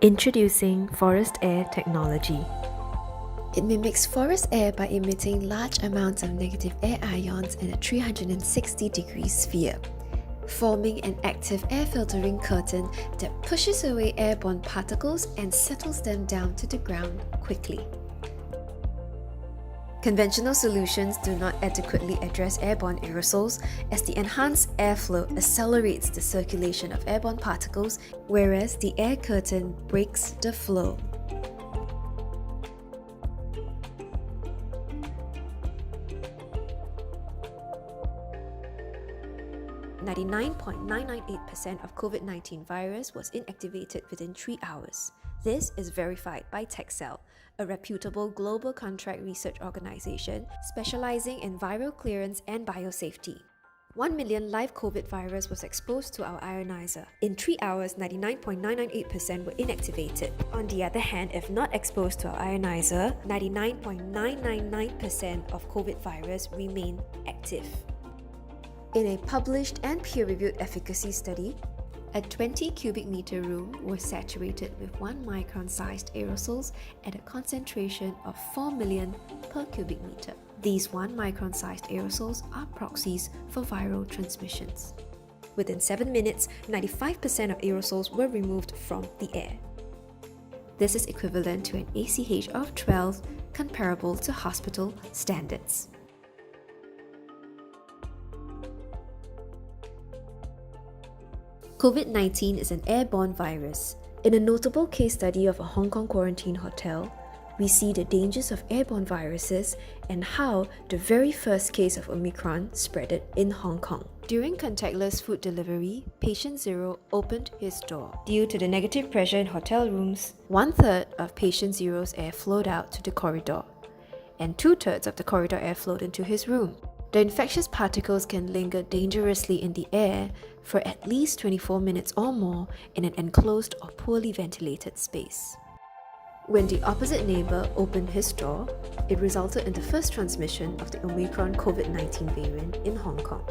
Introducing forest air technology. It mimics forest air by emitting large amounts of negative air ions in a 360-degree sphere, forming an active air filtering curtain that pushes away airborne particles and settles them down to the ground quickly. Conventional solutions do not adequately address airborne aerosols, as the enhanced airflow accelerates the circulation of airborne particles, whereas the air curtain breaks the flow. "99.998% of COVID-19 virus was inactivated within 3 hours. This is verified by Texcell, a reputable global contract research organization specializing in viral clearance and biosafety. 1 million live COVID virus was exposed to our ionizer. In 3 hours, 99.998% were inactivated. On the other hand, if not exposed to our ionizer, 99.999% of COVID virus remain active. In a published and peer-reviewed efficacy study, a 20 cubic meter room was saturated with 1 micron-sized aerosols at a concentration of 4 million per cubic meter. These 1 micron-sized aerosols are proxies for viral transmissions. Within 7 minutes, 95% of aerosols were removed from the air. This is equivalent to an ACH of 12, comparable to hospital standards. COVID-19 is an airborne virus. In a notable case study of a Hong Kong quarantine hotel, we see the dangers of airborne viruses and how the very first case of Omicron spread in Hong Kong. During contactless food delivery, patient 0 opened his door. Due to the negative pressure in hotel rooms, 1/3 of patient 0's air flowed out to the corridor, and 2/3 of the corridor air flowed into his room. The infectious particles can linger dangerously in the air for at least 24 minutes or more in an enclosed or poorly ventilated space. When the opposite neighbor opened his door, it resulted in the first transmission of the Omicron COVID-19 variant in Hong Kong.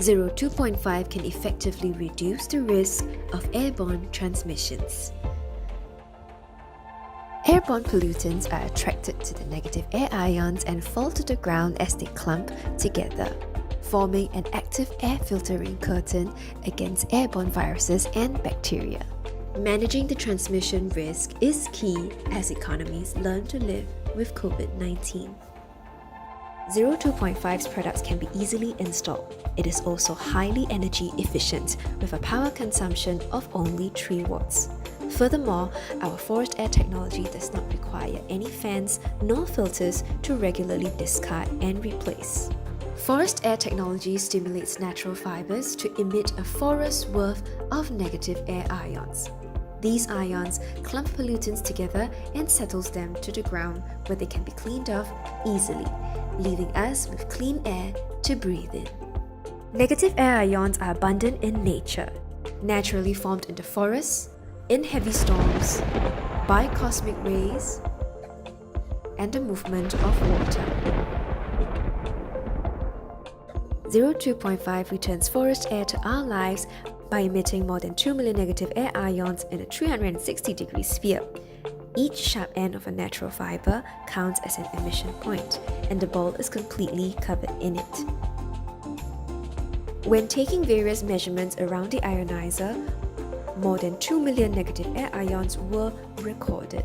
Zero2.5 can effectively reduce the risk of airborne transmissions. Airborne pollutants are attracted to the negative air ions and fall to the ground as they clump together, forming an active air filtering curtain against airborne viruses and bacteria. Managing the transmission risk is key as economies learn to live with COVID-19. Zero2.5's products can be easily installed. It is also highly energy efficient with a power consumption of only 3 watts. Furthermore, our forest air technology does not require any fans nor filters to regularly discard and replace. Forest air technology stimulates natural fibers to emit a forest's worth of negative air ions. These ions clump pollutants together and settles them to the ground where they can be cleaned off easily, leaving us with clean air to breathe in. Negative air ions are abundant in nature, naturally formed in the forests, in heavy storms, by cosmic rays, and the movement of water. Zero2.5 returns forest air to our lives by emitting more than 2 million negative air ions in a 360-degree sphere. Each sharp end of a natural fiber counts as an emission point, and the ball is completely covered in it. When taking various measurements around the ionizer, more than 2 million negative air ions were recorded.